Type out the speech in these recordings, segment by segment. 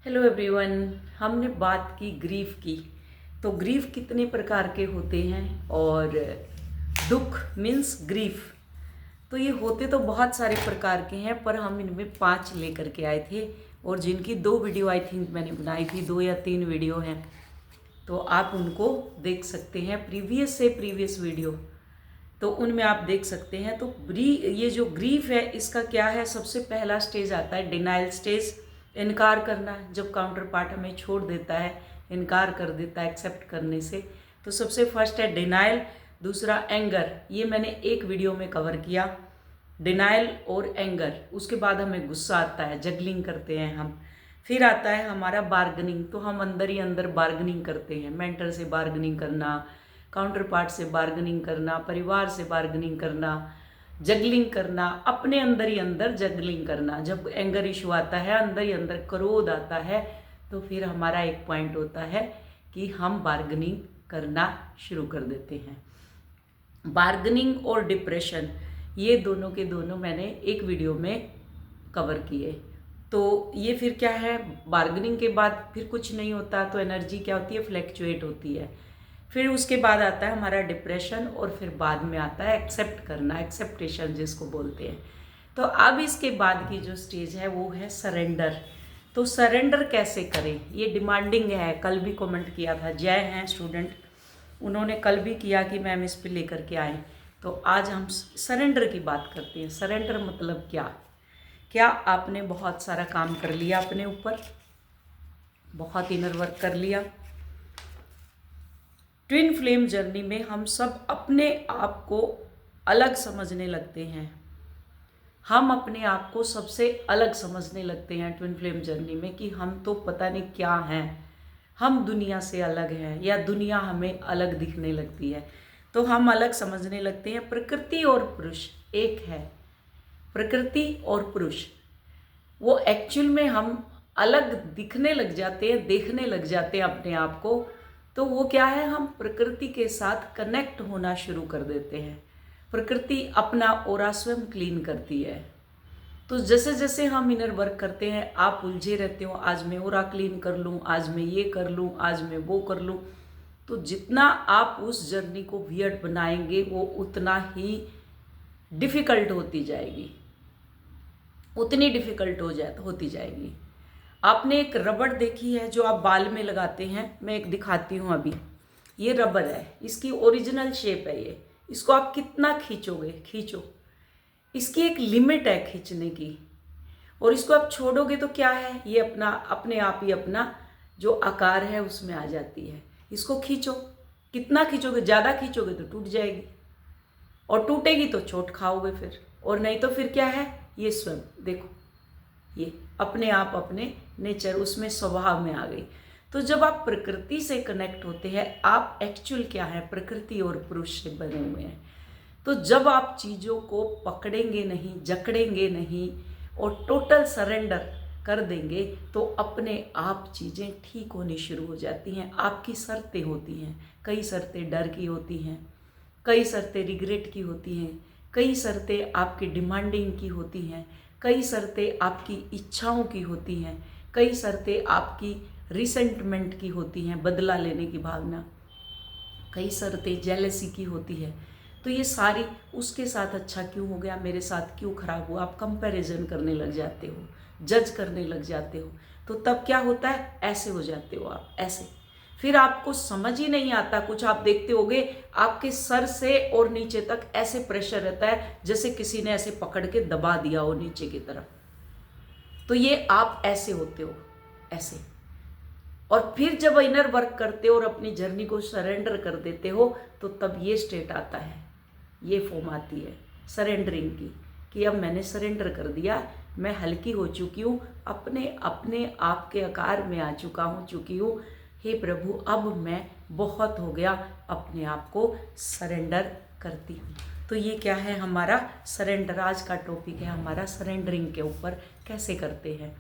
Hello everyone. हमने बात की ग्रीफ की। तो ग्रीफ कितने प्रकार के होते हैं और दुख मीन्स ग्रीफ, तो ये होते तो बहुत सारे प्रकार के हैं, पर हम इनमें 5 लेकर के आए थे और जिनकी 2 वीडियो आई थिंक मैंने बनाई थी, 2 या 3 वीडियो हैं, तो आप उनको देख सकते हैं प्रीवियस वीडियो, तो उनमें आप देख सकते हैं। तो ये जो ग्रीफ है इसका क्या है, सबसे पहला स्टेज आता है डिनाइल स्टेज, इनकार करना। जब काउंटर पार्ट हमें छोड़ देता है, इनकार कर देता है एक्सेप्ट करने से, तो सबसे फर्स्ट है डिनाइल। दूसरा एंगर, ये मैंने एक वीडियो में कवर किया, डिनाइल और एंगर। उसके बाद हमें गुस्सा आता है, जगलिंग करते हैं हम। फिर आता है हमारा बार्गनिंग, तो हम अंदर ही अंदर बार्गनिंग करते हैं, मेंटर से बार्गनिंग करना, काउंटर पार्ट से बार्गनिंग करना, परिवार से बार्गनिंग करना, जगलिंग करना, अपने अंदर ही अंदर जगलिंग करना। जब एंगर इशू आता है, अंदर ही अंदर क्रोध आता है, तो फिर हमारा एक पॉइंट होता है कि हम बार्गनिंग करना शुरू कर देते हैं। बार्गनिंग और डिप्रेशन, ये दोनों के दोनों मैंने एक वीडियो में कवर किए। तो ये फिर क्या है, बार्गनिंग के बाद फिर कुछ नहीं होता, तो एनर्जी क्या होती है, फ्लैक्चुएट होती है। फिर उसके बाद आता है हमारा डिप्रेशन और फिर बाद में आता है एक्सेप्ट करना, एक्सेप्टेशन जिसको बोलते हैं। तो अब इसके बाद की जो स्टेज है वो है सरेंडर। तो सरेंडर कैसे करें, ये डिमांडिंग है। कल भी कमेंट किया था, जय हैं स्टूडेंट, उन्होंने कल भी किया कि मैम इस पे लेकर के आए। तो आज हम सरेंडर की बात करते हैं। सरेंडर मतलब क्या, क्या आपने बहुत सारा काम कर लिया अपने ऊपर, बहुत इनर वर्क कर लिया। ट्विन फ्लेम जर्नी में हम सब अपने आप को अलग समझने लगते हैं, हम अपने आप को सबसे अलग समझने लगते हैं ट्विन फ्लेम जर्नी में, कि हम तो पता नहीं क्या हैं, हम दुनिया से अलग हैं या दुनिया हमें अलग दिखने लगती है। तो हम अलग समझने लगते हैं। प्रकृति और पुरुष एक है, प्रकृति और पुरुष, वो एक्चुअल में हम अलग दिखने लग जाते हैं, देखने लग जाते हैं अपने आप को। तो वो क्या है, हम प्रकृति के साथ कनेक्ट होना शुरू कर देते हैं। प्रकृति अपना ओरा स्वयं क्लीन करती है। तो जैसे जैसे हम इनर वर्क करते हैं, आप उलझे रहते हो, आज मैं ओरा क्लीन कर लूँ, आज मैं ये कर लूँ, आज मैं वो कर लूँ, तो जितना आप उस जर्नी को वियर्ड बनाएंगे वो उतना ही डिफ़िकल्ट होती जाएगी, उतनी डिफ़िकल्ट होती जाएगी। आपने एक रबड़ देखी है जो आप बाल में लगाते हैं, मैं एक दिखाती हूँ अभी। ये रबड़ है, इसकी ओरिजिनल शेप है ये, इसको आप कितना खींचोगे, खींचो, इसकी एक लिमिट है खींचने की, और इसको आप छोड़ोगे तो क्या है, ये अपने आप ही अपना जो आकार है उसमें आ जाती है। इसको खींचो, कितना खींचोगे, ज़्यादा खींचोगे तो टूट जाएगी, और टूटेगी तो चोट खाओगे फिर, और नहीं तो फिर क्या है, ये स्वयं देखो, ये अपने आप अपने नेचर उसमें स्वभाव में आ गई। तो जब आप प्रकृति से कनेक्ट होते हैं, आप एक्चुअल क्या है, प्रकृति और पुरुष से बने हुए हैं। तो जब आप चीज़ों को पकड़ेंगे नहीं, जकड़ेंगे नहीं और टोटल सरेंडर कर देंगे, तो अपने आप चीज़ें ठीक होनी शुरू हो जाती हैं। आपकी शर्तें होती हैं, कई शर्तें डर की होती हैं, कई शर्तें रिग्रेट की होती हैं, कई शर्तें आपकी डिमांडिंग की होती हैं, कई शर्तें आपकी इच्छाओं की होती हैं, कई शर्तें आपकी रिसेंटमेंट की होती हैं, बदला लेने की भावना, कई शर्तें जेलसी की होती है। तो ये सारी, उसके साथ अच्छा क्यों हो गया, मेरे साथ क्यों खराब हुआ, आप कंपैरिजन करने लग जाते हो, जज करने लग जाते हो। तो तब क्या होता है, ऐसे हो जाते हो आप, ऐसे। फिर आपको समझ ही नहीं आता कुछ, आप देखते होगे आपके सर से और नीचे तक ऐसे प्रेशर रहता है जैसे किसी ने ऐसे पकड़ के दबा दिया हो नीचे की तरफ। तो ये आप ऐसे होते हो, ऐसे। और फिर जब इनर वर्क करते हो और अपनी जर्नी को सरेंडर कर देते हो, तो तब ये स्टेट आता है, ये फॉर्म आती है सरेंडरिंग की, कि अब मैंने सरेंडर कर दिया, मैं हल्की हो चुकी हूँ, अपने अपने आप के आकार में आ चुकी हूँ। हे प्रभु, अब मैं बहुत हो गया, अपने आप को सरेंडर करती हूँ। तो ये क्या है, हमारा सरेंडर। आज का टॉपिक है हमारा सरेंडरिंग के ऊपर, कैसे करते हैं।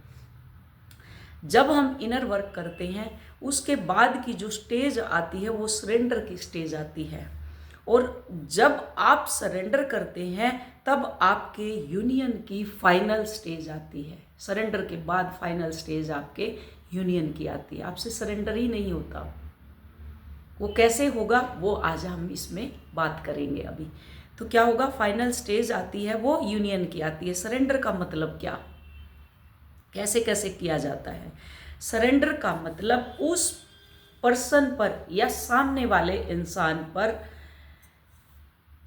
जब हम इनर वर्क करते हैं, उसके बाद की जो स्टेज आती है वो सरेंडर की स्टेज आती है। और जब आप सरेंडर करते हैं, तब आपके यूनियन की फाइनल स्टेज आती है। सरेंडर के बाद फाइनल स्टेज आपके यूनियन की आती है। आपसे सरेंडर ही नहीं होता। वो कैसे होगा वो आज हम इसमें बात करेंगे अभी। तो क्या होगा, फाइनल स्टेज आती है वो यूनियन की आती है। सरेंडर का मतलब क्या, कैसे कैसे किया जाता है? सरेंडर का मतलब उस पर्सन पर या सामने वाले इंसान पर,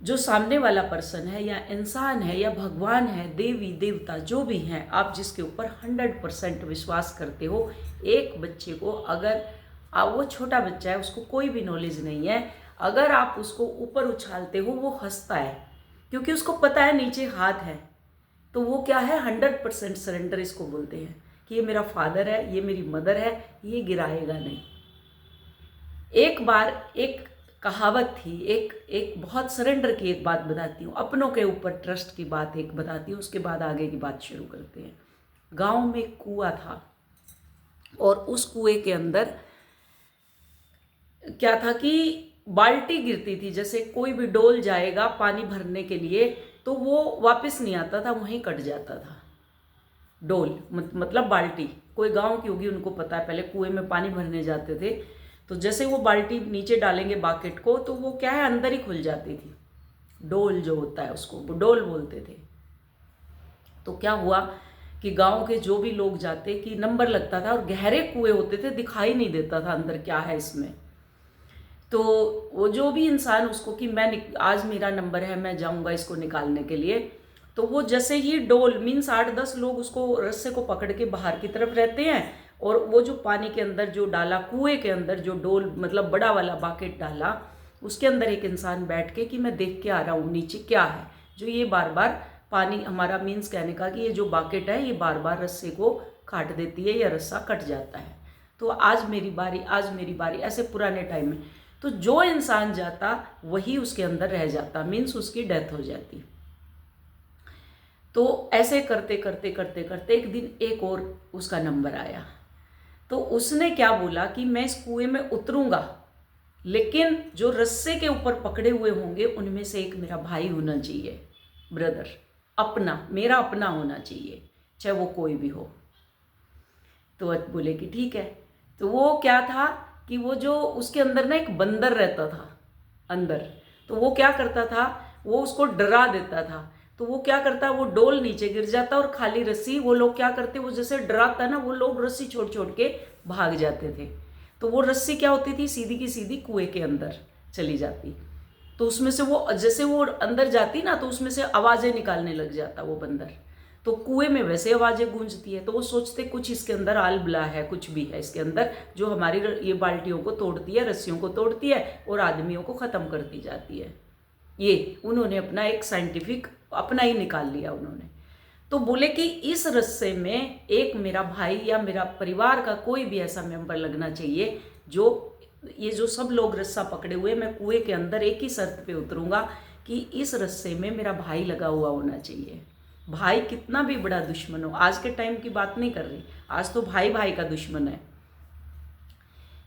जो सामने वाला पर्सन है या इंसान है या भगवान है, देवी देवता जो भी हैं, आप जिसके ऊपर 100% विश्वास करते हो। एक बच्चे को अगर वो छोटा बच्चा है, उसको कोई भी नॉलेज नहीं है, अगर आप उसको ऊपर उछालते हो वो हंसता है क्योंकि उसको पता है नीचे हाथ है। तो वो क्या है, 100% सरेंडर इसको बोलते हैं कि ये मेरा फादर है, ये मेरी मदर है, ये गिराएगा नहीं। एक बार एक कहावत थी, एक बहुत सरेंडर की एक बात बताती हूँ, अपनों के ऊपर ट्रस्ट की बात एक बताती हूँ, उसके बाद आगे की बात शुरू करते हैं। गांव में एक कुआं था और उस कुएं के अंदर क्या था कि बाल्टी गिरती थी। जैसे कोई भी डोल जाएगा पानी भरने के लिए तो वो वापस नहीं आता था, वहीं कट जाता था। डोल मतलब बाल्टी, कोई गांव की होगी उनको पता है, पहले कुएं में पानी भरने जाते थे तो जैसे वो बाल्टी नीचे डालेंगे बाकेट को तो वो क्या है, अंदर ही खुल जाती थी। डोल जो होता है उसको वो डोल बोलते थे। तो क्या हुआ कि गांव के जो भी लोग जाते कि नंबर लगता था और गहरे कुएं होते थे, दिखाई नहीं देता था अंदर क्या है इसमें। तो वो जो भी इंसान उसको कि मैं आज मेरा नंबर है, मैं जाऊंगा इसको निकालने के लिए, तो वो जैसे ही डोल मीन्स 8-10 लोग उसको रस्से को पकड़ के बाहर की तरफ रहते हैं और वो जो पानी के अंदर जो डाला, कुएं के अंदर जो डोल मतलब बड़ा वाला बाकेट डाला, उसके अंदर एक इंसान बैठ के कि मैं देख के आ रहा हूँ नीचे क्या है, जो ये बार बार पानी, हमारा मीन्स कहने का कि ये जो बाकेट है ये बार बार रस्से को काट देती है या रस्सा कट जाता है। तो आज मेरी बारी, आज मेरी बारी, ऐसे पुराने टाइम में तो जो इंसान जाता वही उसके अंदर रह जाता, मीन्स उसकी डेथ हो जाती। तो ऐसे करते करते करते करते एक दिन एक और उसका नंबर आया। तो उसने क्या बोला कि मैं इस कुएं में उतरूंगा, लेकिन जो रस्से के ऊपर पकड़े हुए होंगे उनमें से एक मेरा भाई होना चाहिए, ब्रदर, अपना, मेरा अपना होना चाहिए, चाहे वो कोई भी हो। तो बोले कि ठीक है। तो वो क्या था कि वो जो उसके अंदर ना एक बंदर रहता था अंदर, तो वो क्या करता था, वो उसको डरा देता था। तो वो क्या करता, वो डोल नीचे गिर जाता और खाली रस्सी, वो लोग क्या करते, वो जैसे डराता ना, वो लोग रस्सी छोड़ छोड़ के भाग जाते थे। तो वो रस्सी क्या होती थी, सीधी की सीधी कुएं के अंदर चली जाती। तो उसमें से वो जैसे वो अंदर जाती ना तो उसमें से आवाजें निकालने लग जाता वो बंदर। तो कुएं में वैसे आवाजें गूंजती है, तो वो सोचते कुछ इसके अंदर आलबला है, कुछ भी है इसके अंदर जो हमारी ये बाल्टियों को तोड़ती है, रस्सियों को तोड़ती है और आदमियों को ख़त्म करती जाती है। ये उन्होंने अपना एक साइंटिफिक अपना ही निकाल लिया उन्होंने। तो बोले कि इस रस्से में एक मेरा भाई या मेरा परिवार का कोई भी ऐसा मेंबर लगना चाहिए जो, ये जो सब लोग रस्सा पकड़े हुए, मैं कुएं के अंदर एक ही शर्त पे उतरूंगा कि इस रस्से में मेरा भाई लगा हुआ होना चाहिए। भाई कितना भी बड़ा दुश्मन हो, आज के टाइम की बात नहीं कर रही, आज तो भाई भाई का दुश्मन है,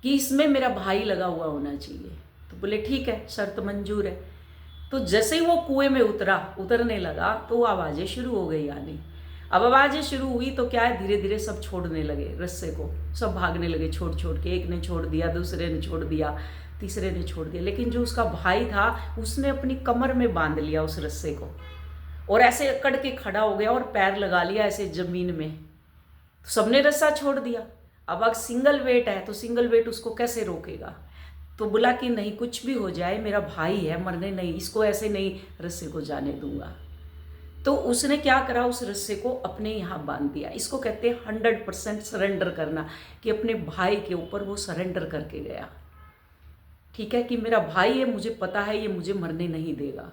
कि इसमें मेरा भाई लगा हुआ होना चाहिए। तो बोले ठीक है, शर्त मंजूर है। तो जैसे ही वो कुएं में उतरने लगा तो आवाज़ें शुरू हो गई आनी। अब आवाज़ें शुरू हुई तो क्या है, धीरे धीरे सब छोड़ने लगे रस्से को, सब भागने लगे छोड़ छोड़ के। एक ने छोड़ दिया, दूसरे ने छोड़ दिया, तीसरे ने छोड़ दिया, लेकिन जो उसका भाई था उसने अपनी कमर में बांध लिया उस रस्से को और ऐसे अकड़ के खड़ा हो गया और पैर लगा लिया ऐसे जमीन में। तो सबने रस्सा छोड़ दिया। अब अगर सिंगल वेट है तो सिंगल वेट उसको कैसे रोकेगा। तो बोला कि नहीं, कुछ भी हो जाए मेरा भाई है, मरने नहीं, इसको ऐसे नहीं रस्से को जाने दूंगा। तो उसने क्या करा, उस रस्से को अपने यहाँ बांध दिया। इसको कहते हैं 100% सरेंडर करना, कि अपने भाई के ऊपर वो सरेंडर करके गया। ठीक है कि मेरा भाई है, मुझे पता है ये मुझे मरने नहीं देगा।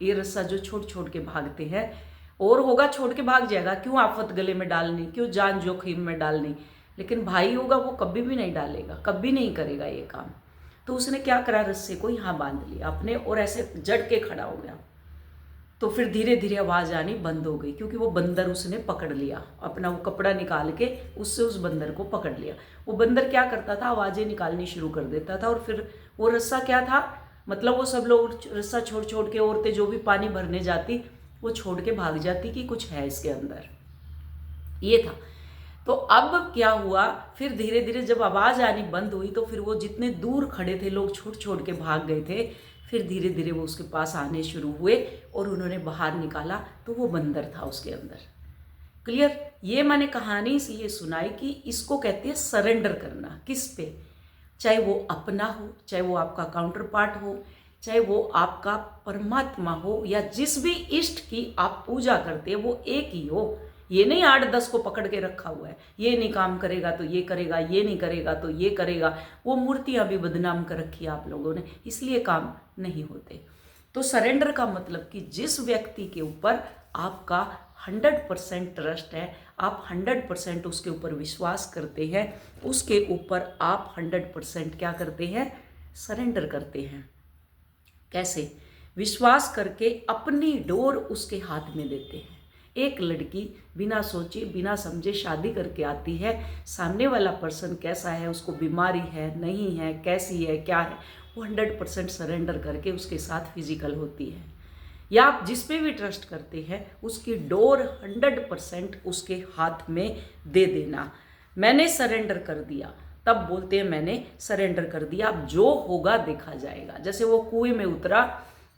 ये रस्सा जो छोड़ छोड़ के भागते हैं, और होगा छोड़ के भाग जाएगा, क्यों आफत गले में डालनी, क्यों जान जोखिम में डालनी, लेकिन भाई होगा वो कभी भी नहीं डालेगा, कभी नहीं करेगा ये काम। तो उसने क्या करा, रस्से को यहाँ बांध लिया अपने और ऐसे जड़ के खड़ा हो गया। तो फिर धीरे धीरे आवाज़ आनी बंद हो गई, क्योंकि वो बंदर उसने पकड़ लिया, अपना वो कपड़ा निकाल के उससे उस बंदर को पकड़ लिया। वो बंदर क्या करता था, आवाज़ें निकालनी शुरू कर देता था। और फिर वो रस्सा क्या था, मतलब वो सब लोग रस्सा छोड़ छोड़ के, औरतें जो भी पानी भरने जाती वो छोड़ के भाग जाती कि कुछ है इसके अंदर, ये था। तो अब क्या हुआ, फिर धीरे धीरे जब आवाज़ आनी बंद हुई तो फिर वो जितने दूर खड़े थे लोग छोड़ छोड़ के भाग गए थे। फिर धीरे धीरे वो उसके पास आने शुरू हुए और उन्होंने बाहर निकाला तो वो बंदर था उसके अंदर। क्लियर? ये मैंने कहानी से ये सुनाई कि इसको कहते हैं सरेंडर करना। किस पे? चाहे वो अपना हो, चाहे वो आपका काउंटर पार्ट हो, चाहे वो आपका परमात्मा हो, या जिस भी इष्ट की आप पूजा करते हैं वो एक ही हो। ये नहीं 8-10 को पकड़ के रखा हुआ है, ये नहीं काम करेगा तो ये करेगा, ये नहीं करेगा तो ये करेगा। वो मूर्तियां भी बदनाम कर रखी है आप लोगों ने, इसलिए काम नहीं होते। तो सरेंडर का मतलब कि जिस व्यक्ति के ऊपर आपका 100% ट्रस्ट है, आप 100% उसके ऊपर विश्वास करते हैं, उसके ऊपर आप 100% क्या करते हैं? सरेंडर करते हैं। कैसे? विश्वास करके अपनी डोर उसके हाथ में देते हैं। एक लड़की बिना सोचे बिना समझे शादी करके आती है, सामने वाला पर्सन कैसा है, उसको बीमारी है नहीं है, कैसी है क्या है, वो 100% सरेंडर करके उसके साथ फिजिकल होती है। या आप जिस पे भी ट्रस्ट करते हैं उसकी डोर 100% उसके हाथ में दे देना। मैंने सरेंडर कर दिया, तब बोलते हैं मैंने सरेंडर कर दिया, अब जो होगा देखा जाएगा। जैसे वो कुएं में उतरा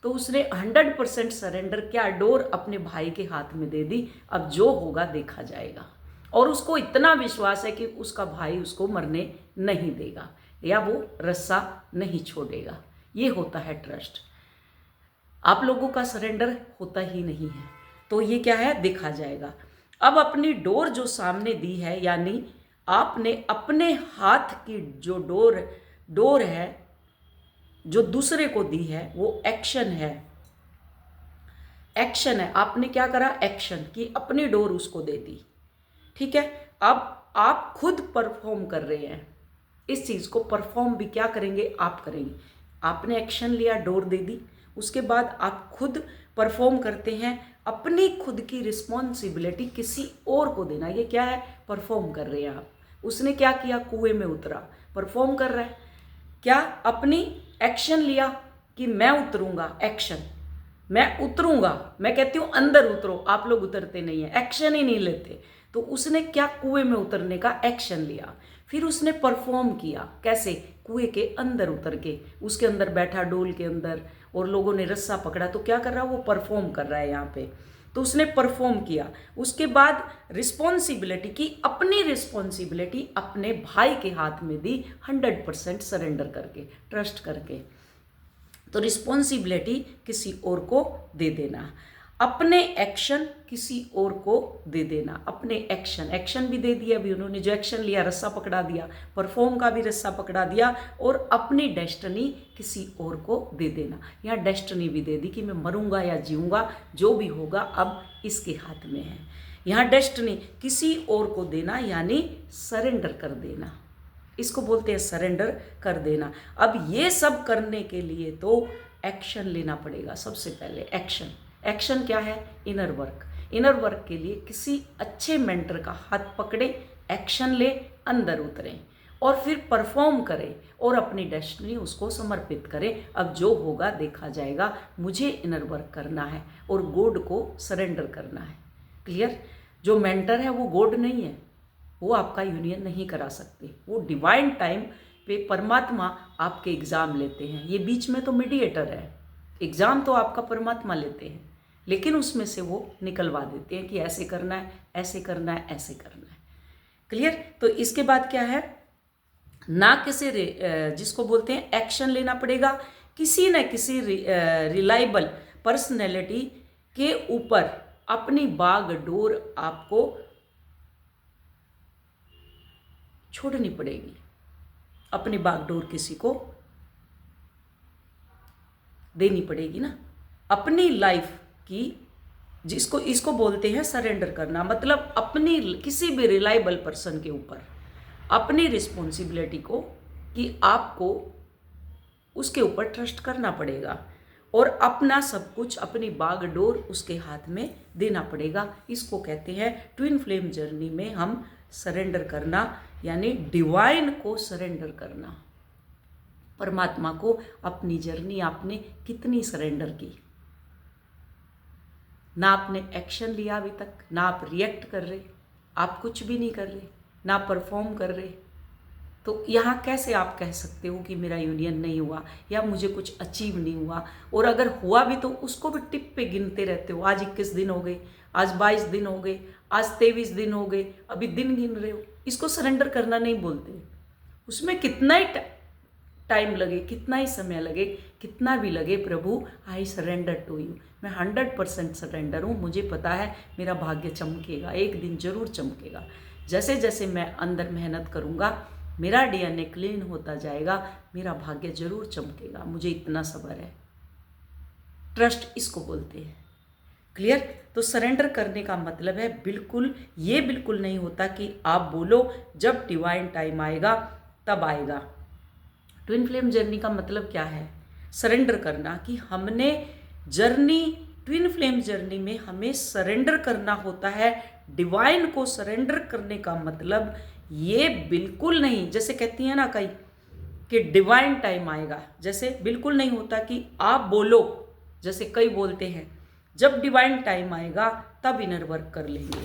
तो उसने 100% सरेंडर क्या, डोर अपने भाई के हाथ में दे दी, अब जो होगा देखा जाएगा। और उसको इतना विश्वास है कि उसका भाई उसको मरने नहीं देगा या वो रस्सा नहीं छोड़ेगा। ये होता है ट्रस्ट। आप लोगों का सरेंडर होता ही नहीं है, तो ये क्या है, देखा जाएगा। अब अपनी डोर जो सामने दी है, यानी आपने अपने हाथ की जो डोर है जो दूसरे को दी है, वो एक्शन है। एक्शन है, आपने क्या करा, एक्शन की अपनी डोर उसको दे दी। ठीक है, अब आप खुद परफॉर्म कर रहे हैं इस चीज को। परफॉर्म भी क्या करेंगे, आप करेंगे। आपने एक्शन लिया, डोर दे दी, उसके बाद आप खुद परफॉर्म करते हैं। अपनी खुद की रिस्पॉन्सिबिलिटी किसी और को देना, ये क्या है, परफॉर्म कर रहे हैं आप। उसने क्या किया, कुएं में उतरा, परफॉर्म कर रहा है क्या, अपनी एक्शन लिया कि मैं उतरूंगा, एक्शन, मैं उतरूंगा। मैं कहती हूं अंदर उतरो, आप लोग उतरते नहीं है, एक्शन ही नहीं लेते। तो उसने क्या, कुएं में उतरने का एक्शन लिया, फिर उसने परफॉर्म किया। कैसे, कुएं के अंदर उतर के, उसके अंदर बैठा डोल के अंदर, और लोगों ने रस्सा पकड़ा, तो क्या कर रहा है, वो परफॉर्म कर रहा है यहाँ पे। तो उसने परफॉर्म किया। उसके बाद रिस्पॉन्सिबिलिटी की, अपनी रिस्पॉन्सिबिलिटी अपने भाई के हाथ में दी, 100% सरेंडर करके, ट्रस्ट करके। तो रिस्पॉन्सिबिलिटी किसी और को दे देना, अपने एक्शन किसी और को दे देना। अपने एक्शन भी दे दिया अभी उन्होंने, जो एक्शन लिया, रस्सा पकड़ा दिया, परफॉर्म का भी रस्सा पकड़ा दिया, और अपनी डेस्टिनी किसी और को दे देना। यहाँ डेस्टिनी भी दे दी कि मैं मरूंगा या जीऊंगा, जो भी होगा अब इसके हाथ में है। यहाँ डेस्टिनी किसी और को देना, यानी सरेंडर कर देना, इसको बोलते हैं सरेंडर कर देना। अब ये सब करने के लिए तो एक्शन लेना पड़ेगा। सबसे पहले एक्शन, एक्शन क्या है, इनर वर्क। इनर वर्क के लिए किसी अच्छे मेंटर का हाथ पकड़े, एक्शन ले, अंदर उतरें, और फिर परफॉर्म करें और अपनी डेस्टिनी उसको समर्पित करें। अब जो होगा देखा जाएगा, मुझे इनर वर्क करना है और गॉड को सरेंडर करना है। क्लियर? जो मेंटर है वो गॉड नहीं है, वो आपका यूनियन नहीं करा सकते। वो डिवाइन टाइम पे परमात्मा आपके एग्ज़ाम लेते हैं, ये बीच में तो मीडिएटर है। एग्ज़ाम तो आपका परमात्मा लेते हैं, लेकिन उसमें से वो निकलवा देते हैं कि ऐसे करना है, ऐसे करना है, ऐसे करना है। क्लियर? तो इसके बाद क्या है, ना किसी जिसको बोलते हैं एक्शन लेना पड़ेगा, किसी न किसी रिलायबल पर्सनैलिटी के ऊपर अपनी बागडोर आपको छोड़नी पड़ेगी। अपनी बागडोर किसी को देनी पड़ेगी ना, अपनी लाइफ की, जिसको इसको बोलते हैं सरेंडर करना। मतलब अपनी किसी भी रिलायबल पर्सन के ऊपर अपनी रिस्पॉन्सिबिलिटी को, कि आपको उसके ऊपर ट्रस्ट करना पड़ेगा और अपना सब कुछ, अपनी बागडोर उसके हाथ में देना पड़ेगा। इसको कहते हैं ट्विन फ्लेम जर्नी में हम सरेंडर करना, यानी डिवाइन को सरेंडर करना। परमात्मा को अपनी जर्नी आपने कितनी सरेंडर की, ना आपने एक्शन लिया अभी तक, ना आप रिएक्ट कर रहे, आप कुछ भी नहीं कर रहे, ना परफॉर्म कर रहे, तो यहाँ कैसे आप कह सकते हो कि मेरा यूनियन नहीं हुआ या मुझे कुछ अचीव नहीं हुआ। और अगर हुआ भी तो उसको भी टिप पे गिनते रहते हो। आज 21 दिन हो गए, आज 22 दिन हो गए, आज 23 दिन हो गए, अभी दिन गिन रहे हो। इसको सरेंडर करना नहीं बोलते। उसमें कितना ही टाइम लगे, कितना ही समय लगे, कितना भी लगे, प्रभु आई सरेंडर टू यू। मैं 100% सरेंडर हूँ। मुझे पता है मेरा भाग्य चमकेगा, एक दिन जरूर चमकेगा। जैसे जैसे मैं अंदर मेहनत करूँगा, मेरा डीएनए क्लीन होता जाएगा, मेरा भाग्य जरूर चमकेगा। मुझे इतना सब्र है। ट्रस्ट इसको बोलते हैं। क्लियर? तो सरेंडर करने का मतलब है बिल्कुल, ये बिल्कुल नहीं होता कि आप बोलो जब डिवाइन टाइम आएगा तब आएगा। ट्विन फ्लेम जर्नी का मतलब क्या है? सरेंडर करना, कि हमने जर्नी, ट्विन फ्लेम जर्नी में हमें सरेंडर करना होता है। डिवाइन को सरेंडर करने का मतलब ये बिल्कुल नहीं, जैसे कहती है ना कई कि डिवाइन टाइम आएगा, जैसे बिल्कुल नहीं होता कि आप बोलो, जैसे कई बोलते हैं जब डिवाइन टाइम आएगा तब इनर वर्क कर लेंगे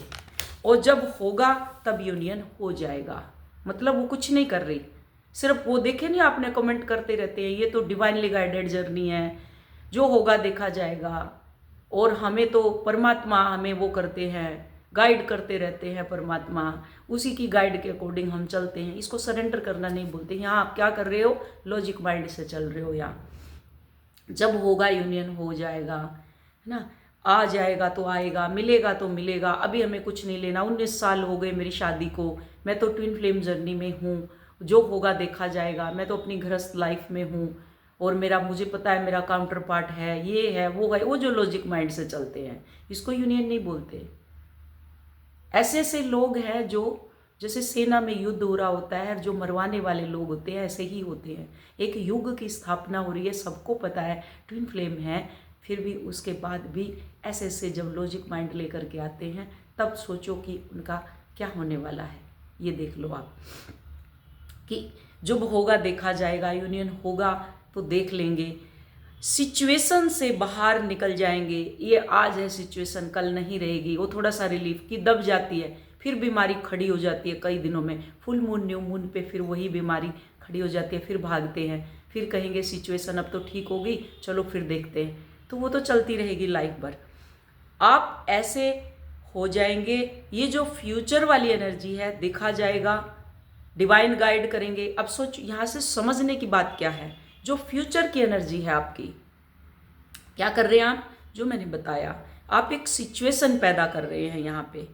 और जब होगा तब यूनियन हो जाएगा। मतलब वो कुछ नहीं कर रही, सिर्फ वो देखे नहीं, आपने कमेंट करते रहते हैं ये तो डिवाइनली गाइडेड जर्नी है, जो होगा देखा जाएगा, और हमें तो परमात्मा हमें वो करते हैं, गाइड करते रहते हैं परमात्मा, उसी की गाइड के अकॉर्डिंग हम चलते हैं। इसको सरेंडर करना नहीं बोलते। यहाँ आप क्या कर रहे हो? लॉजिक माइंड से चल रहे हो। यहाँ जब होगा यूनियन हो जाएगा, है ना, आ जाएगा तो आएगा, मिलेगा तो मिलेगा, अभी हमें कुछ नहीं लेना, 19 साल हो गए मेरी शादी को, मैं तो ट्विन फ्लेम जर्नी में हूँ, जो होगा देखा जाएगा, मैं तो अपनी गृहस्थ लाइफ में हूँ और मेरा, मुझे पता है मेरा काउंटर पार्ट है, ये है वो है, वो जो लॉजिक माइंड से चलते हैं, इसको यूनियन नहीं बोलते। ऐसे ऐसे लोग हैं जो, जैसे सेना में युद्ध हो रहा होता है, जो मरवाने वाले लोग होते हैं ऐसे ही होते हैं। एक युग की स्थापना हो रही है, सबको पता है ट्विन फ्लेम है, फिर भी उसके बाद भी ऐसे ऐसे जब लॉजिक माइंड लेकर के आते हैं, तब सोचो कि उनका क्या होने वाला है। ये देख लो आप कि जब होगा देखा जाएगा, यूनियन होगा तो देख लेंगे, सिचुएशन से बाहर निकल जाएंगे। ये आज है सिचुएशन, कल नहीं रहेगी। वो थोड़ा सा रिलीफ की दब जाती है, फिर बीमारी खड़ी हो जाती है कई दिनों में, फुल मून न्यू मून पे फिर वही बीमारी खड़ी हो जाती है, फिर भागते हैं, फिर कहेंगे सिचुएशन अब तो ठीक होगी, चलो फिर देखते हैं। तो वो तो चलती रहेगी लाइफ भर। आप ऐसे हो जाएंगे। ये जो फ्यूचर वाली एनर्जी है, देखा जाएगा, डिवाइन गाइड करेंगे। अब सोच, यहाँ से समझने की बात क्या है, जो फ्यूचर की एनर्जी है आपकी, क्या कर रहे हैं आप? जो मैंने बताया, आप एक सिचुएशन पैदा कर रहे हैं यहाँ पे।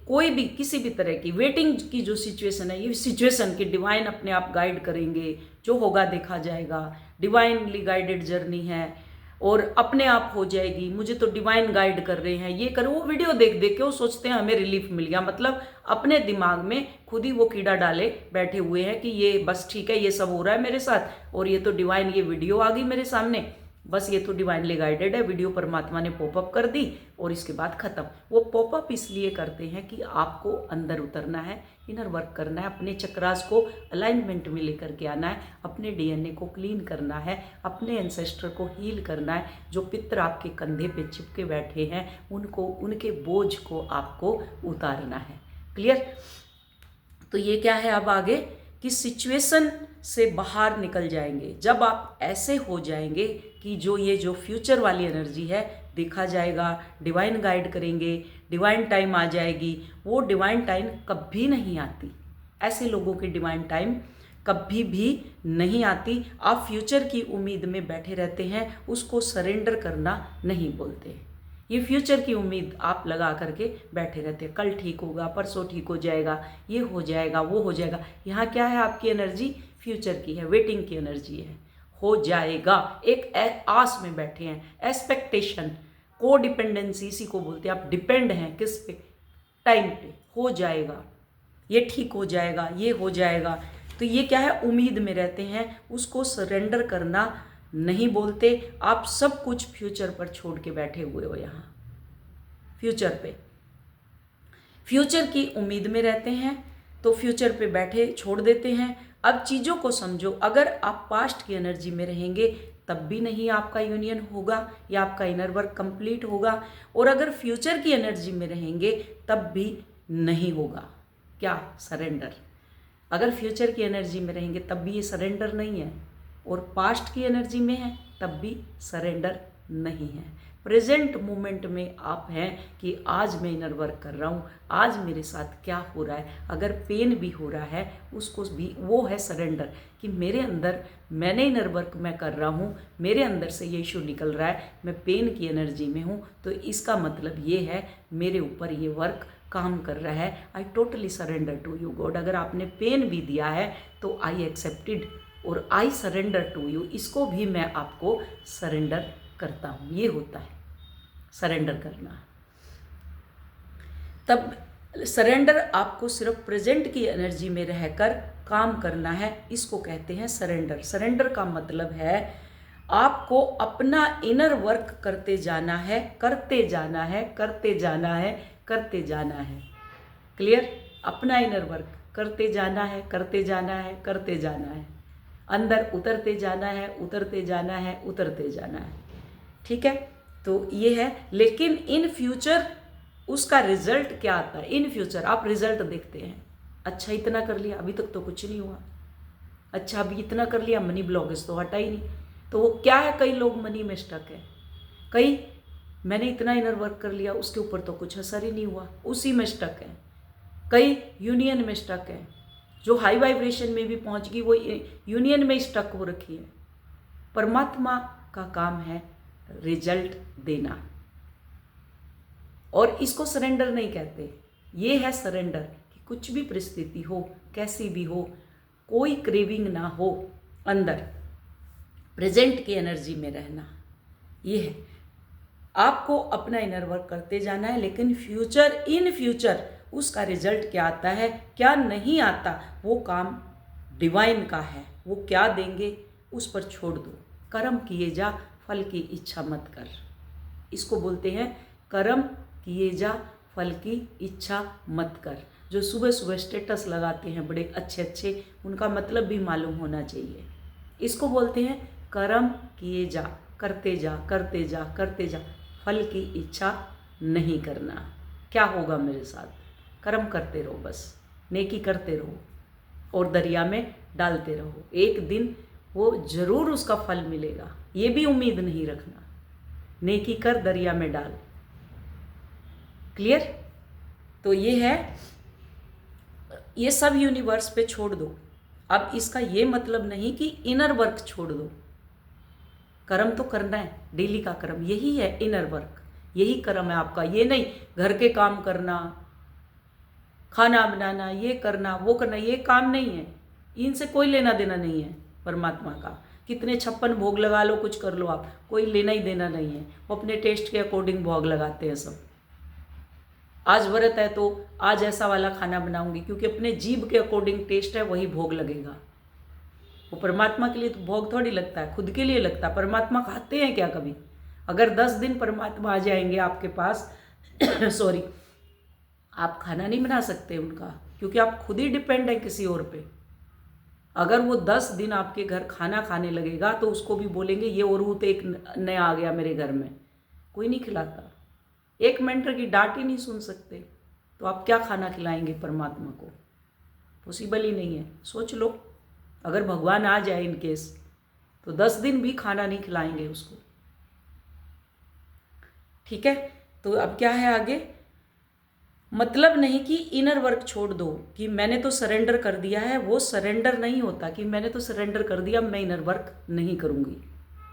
कोई भी किसी भी तरह की वेटिंग की जो सिचुएशन है, ये सिचुएशन की डिवाइन अपने आप गाइड करेंगे, जो होगा देखा जाएगा। डिवाइनली गाइडेड जर्नी है और अपने आप हो जाएगी। मुझे तो डिवाइन गाइड कर रहे हैं, ये करो। वो वीडियो देख देख के वो सोचते हैं हमें रिलीफ मिल गया, मतलब अपने दिमाग में खुद ही वो कीड़ा डाले बैठे हुए हैं कि ये बस ठीक है, ये सब हो रहा है मेरे साथ, और ये तो डिवाइन, ये वीडियो आ गई मेरे सामने, बस ये तो डिवाइनली गाइडेड है, वीडियो परमात्मा ने पॉपअप कर दी और इसके बाद खत्म। वो पॉपअप इसलिए करते हैं कि आपको अंदर उतरना है, इनर वर्क करना है, अपने चक्रास को अलाइनमेंट में लेकर के आना है, अपने डीएनए को क्लीन करना है, अपने एंसेस्टर को हील करना है। जो पितर आपके कंधे पे चिपके बैठे हैं, उनको, उनके बोझ को आपको उतारना है। क्लियर? तो ये क्या है अब आगे कि सिचुएशन से बाहर निकल जाएंगे। जब आप ऐसे हो जाएंगे कि जो ये जो फ्यूचर वाली एनर्जी है, देखा जाएगा, डिवाइन गाइड करेंगे, डिवाइन टाइम आ जाएगी। वो डिवाइन टाइम कभी नहीं आती, ऐसे लोगों की डिवाइन टाइम कभी भी नहीं आती। आप फ्यूचर की उम्मीद में बैठे रहते हैं, उसको सरेंडर करना नहीं बोलते। ये फ्यूचर की उम्मीद आप लगा करके बैठे रहते हैं, कल ठीक होगा, परसों ठीक हो जाएगा, ये हो जाएगा, वो हो जाएगा। यहाँ क्या है? आपकी एनर्जी फ्यूचर की है, वेटिंग की एनर्जी है, हो जाएगा। एक आस में बैठे हैं, एक्सपेक्टेशन, को डिपेंडेंसी, इसी को बोलते हैं। आप डिपेंड हैं किस पे? टाइम पे। हो जाएगा, ये ठीक हो जाएगा, ये हो जाएगा। तो ये क्या है? उम्मीद में रहते हैं, उसको सरेंडर करना नहीं बोलते। आप सब कुछ फ्यूचर पर छोड़ के बैठे हुए हो, यहाँ फ्यूचर पे, फ्यूचर की उम्मीद में रहते हैं, तो फ्यूचर पे बैठे छोड़ देते हैं। अब चीज़ों को समझो, अगर आप पास्ट की एनर्जी में रहेंगे तब भी नहीं आपका यूनियन होगा या आपका इनर वर्क कंप्लीट होगा। और अगर फ्यूचर की एनर्जी में रहेंगे तब भी नहीं होगा। क्या? सरेंडर। अगर फ्यूचर की एनर्जी में रहेंगे तब भी ये सरेंडर नहीं है, और पास्ट की एनर्जी में है तब भी सरेंडर नहीं है। प्रेजेंट मोमेंट में आप हैं कि आज मैं इनर वर्क कर रहा हूँ, आज मेरे साथ क्या हो रहा है। अगर पेन भी हो रहा है उसको भी, वो है सरेंडर, कि मेरे अंदर मैंने इनर वर्क मैं कर रहा हूँ, मेरे अंदर से ये इशू निकल रहा है, मैं पेन की एनर्जी में हूँ, तो इसका मतलब ये है मेरे ऊपर ये वर्क काम कर रहा है। I totally surrender to you God. अगर आपने पेन भी दिया है तो आई एक्सेप्टेड और आई सरेंडर टू यू, इसको भी मैं आपको सरेंडर करता हूँ। ये होता है सरेंडर करना। तब सरेंडर आपको सिर्फ प्रेजेंट की एनर्जी में रहकर काम करना है, इसको कहते हैं सरेंडर। सरेंडर का मतलब है आपको अपना इनर वर्क करते जाना है, करते जाना है, करते जाना है, करते जाना है। क्लियर? अपना इनर वर्क करते जाना है, करते जाना है, करते जाना है, अंदर उतरते जाना है, उतरते जाना है, उतरते जाना है। ठीक है? तो ये है। लेकिन इन फ्यूचर उसका रिजल्ट क्या आता है? इन फ्यूचर आप रिजल्ट देखते हैं, अच्छा इतना कर लिया, अभी तक तो कुछ नहीं हुआ, अच्छा अभी इतना कर लिया, मनी ब्लॉकेज तो हटा ही नहीं। तो वो क्या है, कई लोग मनी में स्टक है, कई मैंने इतना इनर वर्क कर लिया उसके ऊपर तो कुछ असर ही नहीं हुआ, उसी में स्टक है। कई यूनियन में स्टक है, जो हाई वाइब्रेशन में भी पहुंच गई वो यूनियन में स्टक हो रखी है। परमात्मा का काम है रिजल्ट देना, और इसको सरेंडर नहीं कहते। ये है सरेंडर कि कुछ भी परिस्थिति हो, कैसी भी हो, कोई क्रेविंग ना हो, अंदर प्रेजेंट की एनर्जी में रहना। ये है, आपको अपना इनर वर्क करते जाना है, लेकिन फ्यूचर, इन फ्यूचर उसका रिजल्ट क्या आता है क्या नहीं आता, वो काम डिवाइन का है। वो क्या देंगे उस पर छोड़ दो। कर्म किए जा, फल की इच्छा मत कर। इसको बोलते हैं कर्म किए जा, फल की इच्छा मत कर। जो सुबह सुबह स्टेटस लगाते हैं बड़े अच्छे अच्छे, उनका मतलब भी मालूम होना चाहिए। इसको बोलते हैं कर्म किए जा, करते जा, करते जा, करते जा, फल की इच्छा नहीं करना। क्या होगा मेरे साथ? कर्म करते रहो, बस नेकी करते रहो और दरिया में डालते रहो। एक दिन वो जरूर उसका फल मिलेगा, ये भी उम्मीद नहीं रखना। नेकी कर, दरिया में डाल। क्लियर? तो ये है, ये सब यूनिवर्स पे छोड़ दो। अब इसका ये मतलब नहीं कि इनर वर्क छोड़ दो। कर्म तो करना है, डेली का कर्म यही है, इनर वर्क यही कर्म है आपका। ये नहीं घर के काम करना, खाना बनाना, ये करना, वो करना, ये काम नहीं है। इनसे कोई लेना देना नहीं है परमात्मा का। कितने 56 भोग लगा लो, कुछ कर लो, आप कोई लेना ही देना नहीं है। वो अपने टेस्ट के अकॉर्डिंग भोग लगाते हैं सब। आज व्रत है तो आज ऐसा वाला खाना बनाऊंगी, क्योंकि अपने जीभ के अकॉर्डिंग टेस्ट है, वही भोग लगेगा। वो परमात्मा के लिए तो भोग थोड़ी लगता है, खुद के लिए लगता है। परमात्मा खाते हैं क्या कभी? अगर 10 दिन परमात्मा आ जाएंगे आपके पास सॉरी, आप खाना नहीं बना सकते उनका, क्योंकि आप खुद ही डिपेंड हैं किसी और पे। अगर वो 10 दिन आपके घर खाना खाने लगेगा तो उसको भी बोलेंगे ये और तो एक नया आ गया मेरे घर में, कोई नहीं खिलाता। एक मेंटर की डांट ही नहीं सुन सकते, तो आप क्या खाना खिलाएंगे परमात्मा को? पॉसिबल ही नहीं है। सोच लो, अगर भगवान आ जाए इन केस, तो 10 दिन भी खाना नहीं खिलाएंगे उसको। ठीक है? तो अब क्या है आगे? मतलब नहीं कि इनर वर्क छोड़ दो, कि मैंने तो सरेंडर कर दिया है। वो सरेंडर नहीं होता कि मैंने तो सरेंडर कर दिया, मैं इनर वर्क नहीं करूँगी।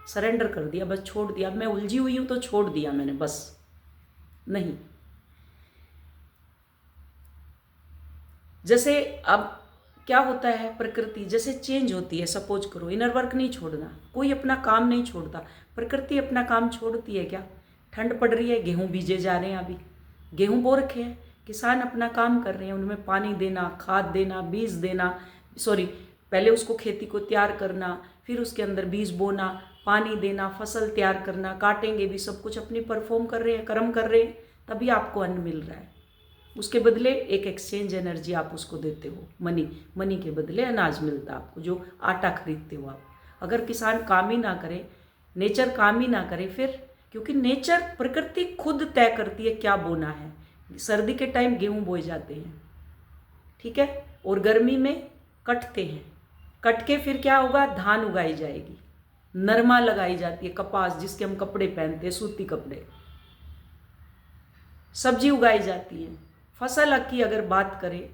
सरेंडर कर दिया, बस छोड़ दिया। मैं उलझी हुई हूँ तो छोड़ दिया मैंने, बस नहीं। जैसे अब क्या होता है, प्रकृति जैसे चेंज होती है। सपोज करो, इनर वर्क नहीं छोड़ना, कोई अपना काम नहीं छोड़ता। प्रकृति अपना काम छोड़ती है क्या? ठंड पड़ रही है, गेहूँ बीजे जा रहे हैं, अभी गेहूँ बो रखे हैं, किसान अपना काम कर रहे हैं, उनमें पानी देना, खाद देना, बीज देना, पहले उसको खेती को तैयार करना, फिर उसके अंदर बीज बोना, पानी देना, फसल तैयार करना, काटेंगे भी, सब कुछ अपनी परफॉर्म कर रहे हैं, कर्म कर रहे हैं, तभी आपको अन्न मिल रहा है। उसके बदले एक एक्सचेंज एनर्जी आप उसको देते हो, मनी के बदले अनाज मिलता है आपको, जो आटा खरीदते हो आप। अगर किसान काम ही ना करे, नेचर काम ही ना करे फिर, क्योंकि नेचर प्रकृति खुद तय करती है क्या बोना है। सर्दी के टाइम गेहूं बोए जाते हैं, ठीक है, और गर्मी में कटते हैं, कट के फिर क्या होगा, धान उगाई जाएगी, नरमा लगाई जाती है, कपास जिसके हम कपड़े पहनते हैं, सूती कपड़े, सब्जी उगाई जाती है। फसल की अगर बात करें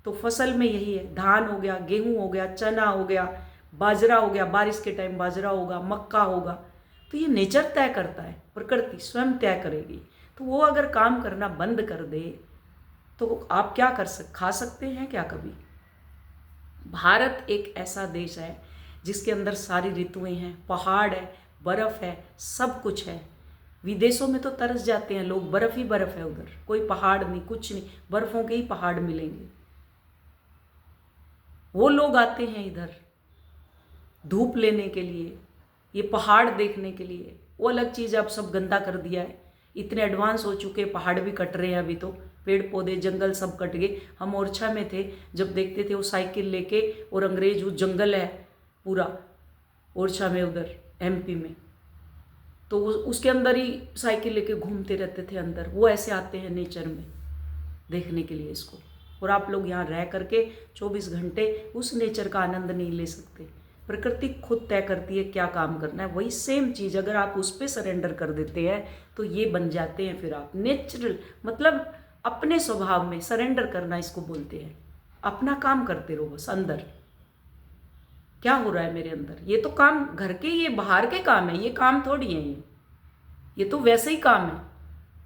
तो फसल में यही है, धान हो गया, गेहूं हो गया, चना हो गया, बाजरा हो गया, बारिश के टाइम बाजरा होगा, मक्का होगा। तो ये नेचर तय करता है, प्रकृति स्वयं तय करेगी। तो वो अगर काम करना बंद कर दे तो आप क्या खा सकते हैं क्या कभी? भारत एक ऐसा देश है जिसके अंदर सारी ऋतुएं हैं, पहाड़ है, बर्फ है, सब कुछ है। विदेशों में तो तरस जाते हैं लोग, बर्फ ही बर्फ है उधर, कोई पहाड़ नहीं, कुछ नहीं, बर्फों के ही पहाड़ मिलेंगे। वो लोग आते हैं इधर धूप लेने के लिए, ये पहाड़ देखने के लिए। वो अलग चीज़, अब सब गंदा कर दिया है, इतने एडवांस हो चुके, पहाड़ भी कट रहे हैं अभी तो, पेड़ पौधे जंगल सब कट गए। हम ओरछा में थे जब देखते थे वो साइकिल लेके, और अंग्रेज, वो जंगल है पूरा ओरछा में, उधर एमपी में, तो उसके अंदर ही साइकिल लेके घूमते रहते थे अंदर। वो ऐसे आते हैं नेचर में देखने के लिए इसको, और आप लोग यहाँ रह करके 24 घंटे उस नेचर का आनंद नहीं ले सकते। प्रकृति खुद तय करती है क्या काम करना है। वही सेम चीज़ अगर आप उस पर सरेंडर कर देते हैं तो ये बन जाते हैं फिर आप नेचुरल, मतलब अपने स्वभाव में सरेंडर करना इसको बोलते हैं। अपना काम करते रहो बस, अंदर क्या हो रहा है मेरे अंदर, ये तो काम घर के, ये बाहर के काम है, ये काम थोड़ी है, ये तो वैसे ही काम है,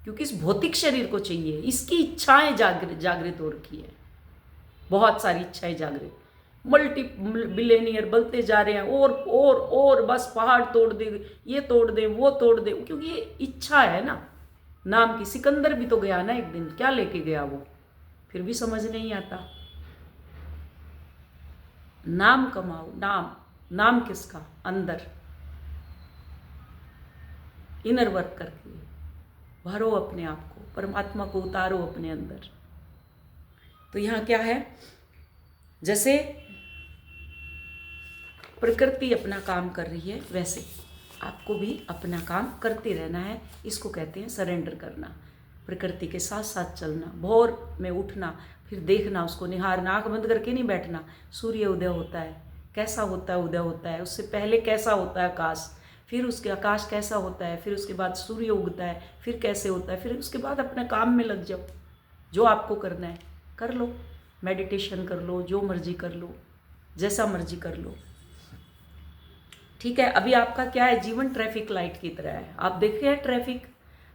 क्योंकि इस भौतिक शरीर को चाहिए, इसकी इच्छाएं जागृत हो रखी है, बहुत सारी इच्छाएं जागृत, मल्टी बिलियनियर बनते जा रहे हैं, और बस पहाड़ तोड़ दे, ये तोड़ दे, वो तोड़ दे, क्योंकि ये इच्छा है ना नाम की। सिकंदर भी तो गया ना एक दिन, क्या लेके गया वो, फिर भी समझ नहीं आता। नाम कमाओ, नाम, नाम किसका, अंदर इनर वर्क करके भरो अपने आप को, परमात्मा को उतारो अपने अंदर। तो यहाँ क्या है, जैसे प्रकृति अपना काम कर रही है वैसे आपको भी अपना काम करते रहना है। इसको कहते हैं सरेंडर करना, प्रकृति के साथ साथ चलना, भोर में उठना, फिर देखना, उसको निहारना, आँख बंद करके नहीं बैठना। सूर्य उदय होता है, कैसा होता है, उदय होता है, उससे पहले कैसा होता है आकाश, फिर उसके आकाश कैसा होता है, फिर उसके बाद सूर्य उगता है, फिर कैसे होता है, फिर उसके बाद अपने काम में लग जाओ। जो आपको करना है कर लो, मेडिटेशन कर लो, जो मर्जी कर लो, जैसा मर्जी कर लो, ठीक है। अभी आपका क्या है, जीवन ट्रैफिक लाइट की तरह है। आप देख रहे हैं ट्रैफिक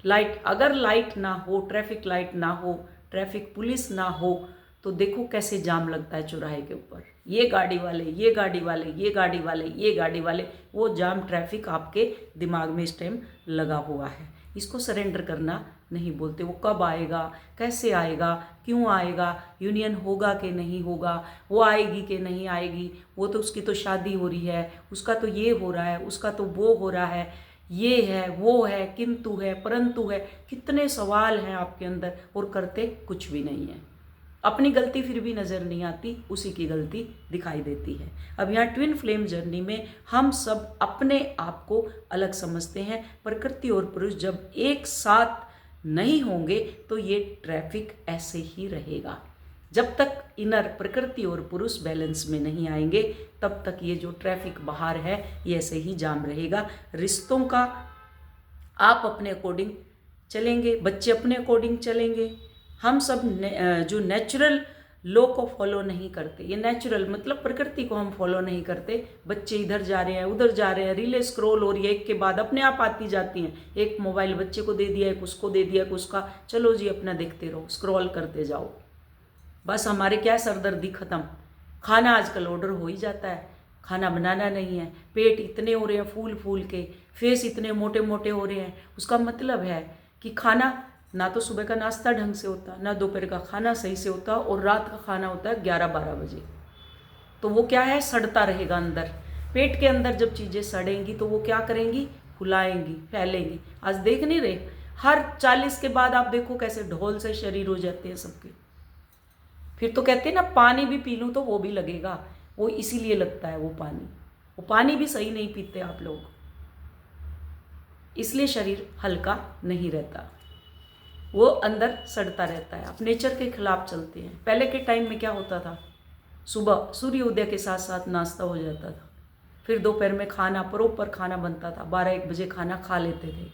लाइट, अगर लाइट ना हो, ट्रैफिक लाइट ना हो, ट्रैफिक पुलिस ना हो, तो देखो कैसे जाम लगता है चौराहे के ऊपर, ये गाड़ी वाले, ये गाड़ी वाले, ये गाड़ी वाले, ये गाड़ी वाले, वो जाम ट्रैफिक आपके दिमाग में इस टाइम लगा हुआ है। इसको सरेंडर करना नहीं बोलते। वो कब आएगा, कैसे आएगा, क्यों आएगा, यूनियन होगा कि नहीं होगा, वो आएगी कि नहीं आएगी, वो तो उसकी तो शादी हो रही है, उसका तो ये हो रहा है, उसका तो वो हो रहा है, ये है, वो है, किंतु है, परंतु है, कितने सवाल हैं आपके अंदर, और करते कुछ भी नहीं है। अपनी गलती फिर भी नज़र नहीं आती, उसी की गलती दिखाई देती है। अब यहाँ ट्विन फ्लेम जर्नी में हम सब अपने आप को अलग समझते हैं। प्रकृति और पुरुष जब एक साथ नहीं होंगे तो ये ट्रैफिक ऐसे ही रहेगा। जब तक इनर प्रकृति और पुरुष बैलेंस में नहीं आएंगे तब तक ये जो ट्रैफिक बाहर है ये ऐसे ही जाम रहेगा। रिश्तों का आप अपने अकॉर्डिंग चलेंगे, बच्चे अपने अकॉर्डिंग चलेंगे। हम सब जो नेचुरल लॉ को फॉलो नहीं करते, ये नेचुरल मतलब प्रकृति को हम फॉलो नहीं करते। बच्चे इधर जा रहे हैं, उधर जा रहे हैं, रीलें स्क्रॉल हो रही है, एक के बाद अपने आप आती जाती हैं। एक मोबाइल बच्चे को दे दिया, एक उसको दे दिया, एक उसका, चलो जी अपना देखते रहो, स्क्रॉल करते जाओ। बस हमारे क्या सरदर्दी ख़त्म। खाना आजकल ऑर्डर हो ही जाता है, खाना बनाना नहीं है। पेट इतने हो रहे हैं फूल फूल के, फेस इतने मोटे मोटे हो रहे हैं। उसका मतलब है कि खाना ना तो सुबह का नाश्ता ढंग से होता, ना दोपहर का खाना सही से होता, और रात का खाना होता है 11-12 बजे। तो वो क्या है, सड़ता रहेगा अंदर। पेट के अंदर जब चीज़ें सड़ेंगी तो वो क्या करेंगी, फुलाएंगी, फैलेंगी। आज देख नहीं रहे, हर 40 के बाद आप देखो कैसे ढोल से शरीर हो जाते हैं सबके। फिर तो कहते हैं ना, पानी भी पी लूँ तो वो भी लगेगा, वो इसीलिए लगता है वो पानी भी सही नहीं पीते आप लोग। इसलिए शरीर हल्का नहीं रहता, वो अंदर सड़ता रहता है। आप नेचर के खिलाफ चलते हैं। पहले के टाइम में क्या होता था, सुबह सूर्योदय के साथ साथ नाश्ता हो जाता था, फिर दोपहर में खाना, प्रॉपर खाना बनता था, 12-1 बजे खाना खा लेते थे,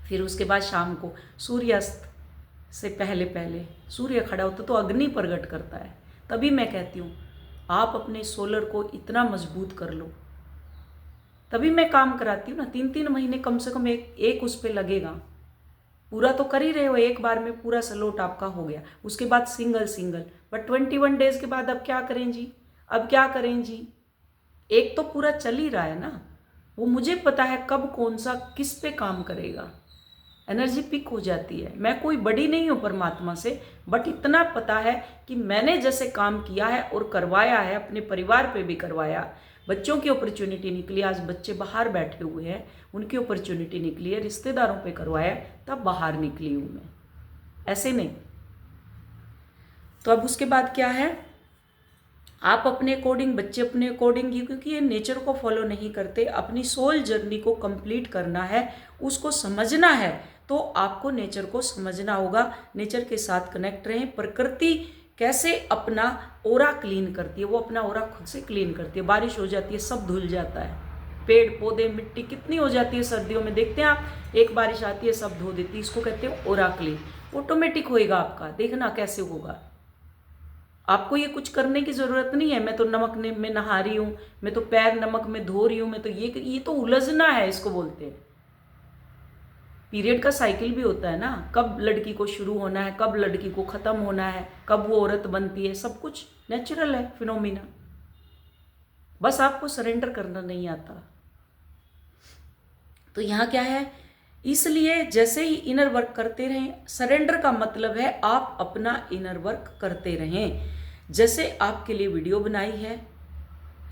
फिर उसके बाद शाम को सूर्यास्त से पहले पहले सूर्य खड़ा होता तो अग्नि प्रकट करता है। तभी मैं कहती हूँ आप अपने सोलर को इतना मजबूत कर लो, तभी मैं काम कराती हूँ ना। 3-3 महीने कम से कम एक उस पर लगेगा। पूरा तो कर ही रहे हो, एक बार में पूरा सलोट आपका हो गया, उसके बाद सिंगल। बट 21 डेज के बाद अब क्या करें जी, अब क्या करें जी। एक तो पूरा चल ही रहा है ना, वो मुझे पता है कब कौन सा किस पे काम करेगा। एनर्जी पिक हो जाती है। मैं कोई बड़ी नहीं हूँ परमात्मा से, बट इतना पता है कि मैंने जैसे काम किया है और करवाया है, अपने परिवार पे भी करवाया, बच्चों की अपॉर्चुनिटी निकली, आज बच्चे बाहर बैठे हुए हैं, उनकी अपॉर्चुनिटी निकली है, रिश्तेदारों पे करवाया, तब बाहर निकली हूँ मैं, ऐसे नहीं। तो अब उसके बाद क्या है, आप अपने अकॉर्डिंग, बच्चे अपने अकॉर्डिंग, क्योंकि ये नेचर को फॉलो नहीं करते, अपनी सोल जर्नी को कंप्लीट करना है, उसको समझना है, तो आपको नेचर को समझना होगा। नेचर के साथ कनेक्ट रहें। प्रकृति कैसे अपना ओरा क्लीन करती है, वो अपना ओरा खुद से क्लीन करती है। बारिश हो जाती है, सब धुल जाता है, पेड़ पौधे मिट्टी कितनी हो जाती है सर्दियों में, देखते हैं आप, एक बारिश आती है सब धो देती है। इसको कहते हैं ओरा क्लीन। ऑटोमेटिक होएगा आपका, देखना कैसे होगा। आपको ये कुछ करने की जरूरत नहीं है, मैं तो नमक में नहा रही हूँ, मैं तो पैर नमक में धो रही हूँ, मैं तो ये तो उलझना है, इसको बोलते हैं। पीरियड का साइकिल भी होता है ना, कब लड़की को शुरू होना है, कब लड़की को खत्म होना है, कब वो औरत बनती है, सब कुछ नेचुरल है फिनोमिना। बस आपको सरेंडर करना नहीं आता। तो यहाँ क्या है, इसलिए जैसे ही इनर वर्क करते रहें, सरेंडर का मतलब है आप अपना इनर वर्क करते रहें। जैसे आपके लिए वीडियो बनाई है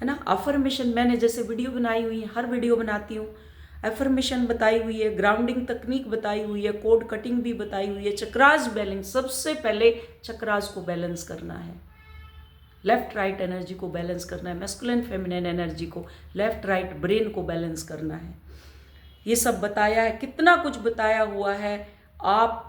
ना, अफर्मेशन मैंने जैसे वीडियो बनाई हुई है, हर वीडियो बनाती हूँ, एफर्मेशन बताई हुई है, ग्राउंडिंग तकनीक बताई हुई है, कोड कटिंग भी बताई हुई है, चक्रास बैलेंस, सबसे पहले चक्रास को बैलेंस करना है, लेफ्ट राइट एनर्जी को बैलेंस करना है, मैस्कुलिन फेमिनिन एनर्जी को, लेफ्ट राइट ब्रेन को बैलेंस करना है। ये सब बताया है, कितना कुछ बताया हुआ है। आप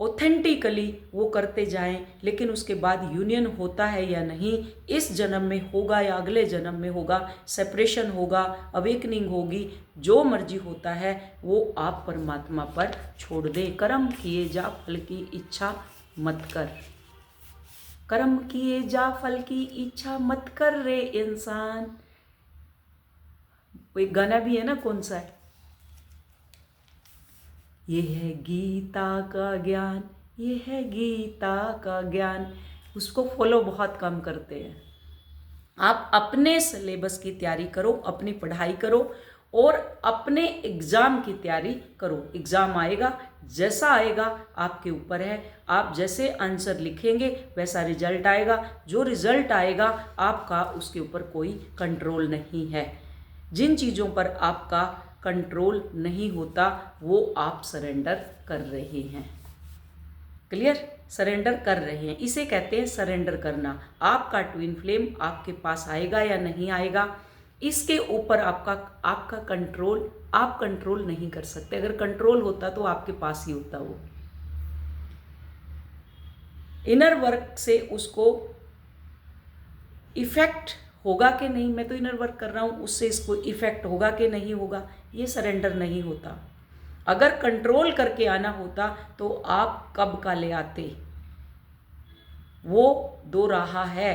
ऑथेंटिकली वो करते जाएं, लेकिन उसके बाद यूनियन होता है या नहीं, इस जन्म में होगा या अगले जन्म में होगा, सेपरेशन होगा, अवेकनिंग होगी, जो मर्जी होता है वो आप परमात्मा पर छोड़ दें। कर्म किए जा फल की इच्छा मत कर, कर्म किए जा फल की इच्छा मत कर रे इंसान। वो एक गाना भी है ना, कौन सा है, ये है गीता का ज्ञान, ये है गीता का ज्ञान। उसको फॉलो बहुत कम करते हैं। आप अपने सिलेबस की तैयारी करो, अपनी पढ़ाई करो और अपने एग्ज़ाम की तैयारी करो। एग्ज़ाम आएगा, जैसा आएगा आपके ऊपर है। आप जैसे आंसर लिखेंगे वैसा रिजल्ट आएगा। जो रिजल्ट आएगा आपका, उसके ऊपर कोई कंट्रोल नहीं है। जिन चीज़ों पर आपका कंट्रोल नहीं होता वो आप सरेंडर कर रहे हैं। क्लियर, सरेंडर कर रहे हैं, इसे कहते हैं सरेंडर करना। आपका ट्विन फ्लेम आपके पास आएगा या नहीं आएगा, इसके ऊपर आपका कंट्रोल, आप कंट्रोल नहीं कर सकते। अगर कंट्रोल होता तो आपके पास ही होता वो। इनर वर्क से उसको इफेक्ट होगा कि नहीं, मैं तो इनर वर्क कर रहा हूँ, उससे इसको इफेक्ट होगा कि नहीं होगा, ये सरेंडर नहीं होता। अगर कंट्रोल करके आना होता तो आप कब का ले आते। वो दो राह है,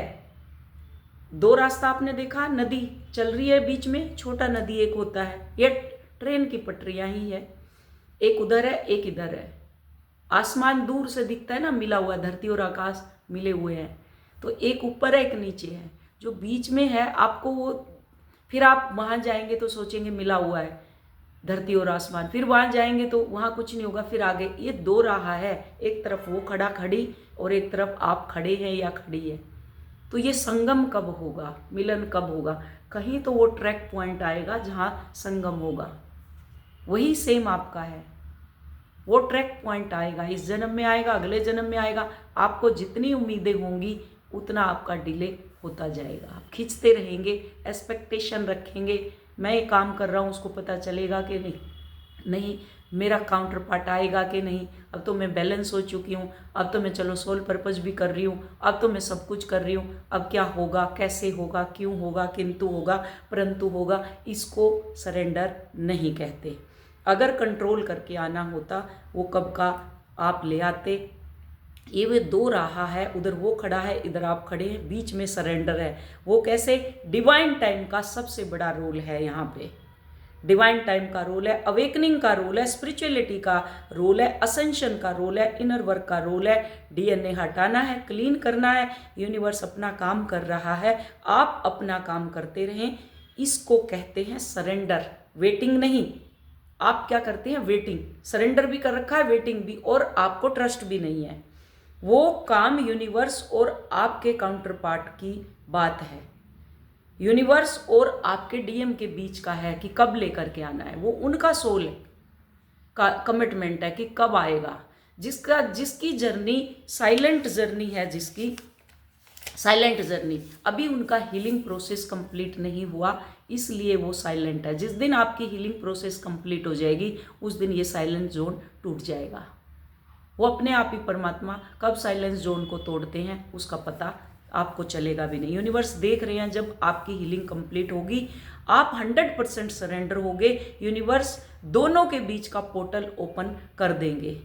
दो रास्ता आपने देखा, नदी चल रही है बीच में, छोटा नदी एक होता है, ये ट्रेन की पटरियां ही है, एक उधर है एक इधर है। आसमान दूर से दिखता है ना, मिला हुआ, धरती और आकाश मिले हुए हैं, तो एक ऊपर है एक नीचे है, जो बीच में है आपको वो, फिर आप वहां जाएंगे तो सोचेंगे मिला हुआ है धरती और आसमान, फिर वहां जाएंगे तो वहां कुछ नहीं होगा, फिर आगे। ये दो राह है, एक तरफ वो खड़ा खड़ी और एक तरफ आप खड़े हैं या खड़ी है। तो ये संगम कब होगा, मिलन कब होगा, कहीं तो वो ट्रैक पॉइंट आएगा जहां संगम होगा। वही सेम आपका है, वो ट्रैक पॉइंट आएगा, इस जन्म में आएगा, अगले जन्म में आएगा। आपको जितनी उम्मीदें होंगी उतना आपका डिले होता जाएगा। आप खींचते रहेंगे, एक्सपेक्टेशन रखेंगे, मैं ये काम कर रहा हूँ, उसको पता चलेगा कि नहीं, नहीं, मेरा काउंटर पार्ट आएगा कि नहीं, अब तो मैं बैलेंस हो चुकी हूँ, अब तो मैं चलो सोल पर्पस भी कर रही हूँ, अब तो मैं सब कुछ कर रही हूँ, अब क्या होगा, कैसे होगा, क्यों होगा, किंतु होगा, परंतु होगा, इसको सरेंडर नहीं कहते। अगर कंट्रोल करके आना होता वो कब का आप ले आते। ये वे दो राह है, उधर वो खड़ा है, इधर आप खड़े हैं, बीच में सरेंडर है। वो कैसे? डिवाइन टाइम का सबसे बड़ा रोल है यहाँ पे। डिवाइन टाइम का रोल है, अवेकनिंग का रोल है, स्पिरिचुअलिटी का रोल है, असेंशन का रोल है, इनर वर्क का रोल है। डीएनए हटाना है, क्लीन करना है। यूनिवर्स अपना काम कर रहा है, आप अपना काम करते रहें। इसको कहते हैं सरेंडर, वेटिंग नहीं। आप क्या करते हैं? वेटिंग। सरेंडर भी कर रखा है, वेटिंग भी, और आपको ट्रस्ट भी नहीं है। वो काम यूनिवर्स और आपके काउंटर पार्ट की बात है। यूनिवर्स और आपके डीएम के बीच का है कि कब लेकर के आना है। वो उनका सोल का कमिटमेंट है कि कब आएगा। जिसकी जर्नी साइलेंट जर्नी है, जिसकी साइलेंट जर्नी, अभी उनका हीलिंग प्रोसेस कंप्लीट नहीं हुआ, इसलिए वो साइलेंट है। जिस दिन आपकी हीलिंग प्रोसेस कंप्लीट हो जाएगी उस दिन ये साइलेंट जोन टूट जाएगा। वो अपने आप ही परमात्मा कब साइलेंस जोन को तोड़ते हैं उसका पता आपको चलेगा भी नहीं। यूनिवर्स देख रहे हैं, जब आपकी हीलिंग कंप्लीट होगी आप 100% सरेंडर होगे, यूनिवर्स दोनों के बीच का पोर्टल ओपन कर देंगे।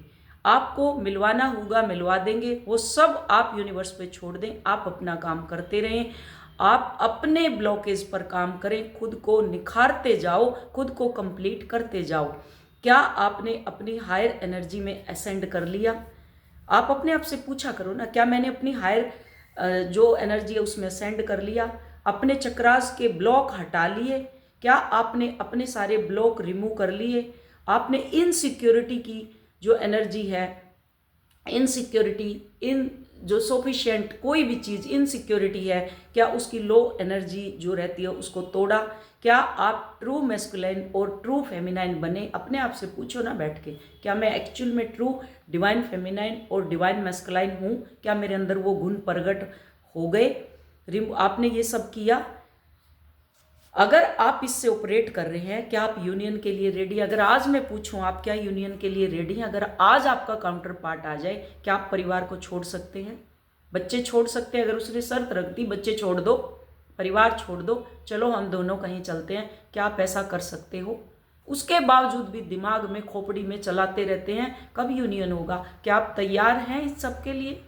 आपको मिलवाना होगा, मिलवा देंगे। वो सब आप यूनिवर्स पे छोड़ दें, आप अपना काम करते रहें। आप अपने ब्लॉकेज पर काम करें, खुद को निखारते जाओ, खुद को कंप्लीट करते जाओ। क्या आपने अपनी हायर एनर्जी में असेंड कर लिया? आप अपने आप से पूछा करो ना, क्या मैंने अपनी हायर जो एनर्जी है उसमें असेंड कर लिया? अपने चक्रास के ब्लॉक हटा लिए? क्या आपने अपने सारे ब्लॉक रिमूव कर लिए? आपने इनसिक्योरिटी की जो एनर्जी है, इनसिक्योरिटी, इन जो सफिशिएंट कोई भी चीज़ इनसिक्योरिटी है, क्या उसकी लो एनर्जी जो रहती है उसको तोड़ा? क्या आप ट्रू मैस्कुलाइन और ट्रू फेमिनाइन बने? अपने आप से पूछो ना बैठ के, क्या मैं एक्चुअल में ट्रू डिवाइन फेमिनाइन और डिवाइन मैस्कुलाइन हूँ? क्या मेरे अंदर वो गुण प्रकट हो गए? आपने ये सब किया? अगर आप इससे ऑपरेट कर रहे हैं, क्या आप यूनियन के लिए रेडी? अगर आज मैं पूछूं आप क्या यूनियन के लिए रेडी हैं? अगर आज आपका काउंटर पार्ट आ जाए, क्या आप परिवार को छोड़ सकते हैं? बच्चे छोड़ सकते हैं? अगर उसने शर्त रख दी बच्चे छोड़ दो, परिवार छोड़ दो, चलो हम दोनों कहीं चलते हैं, क्या आप ऐसा कर सकते हो? उसके बावजूद भी दिमाग में खोपड़ी में चलाते रहते हैं कब यूनियन होगा। क्या आप तैयार हैं इस सब के लिए?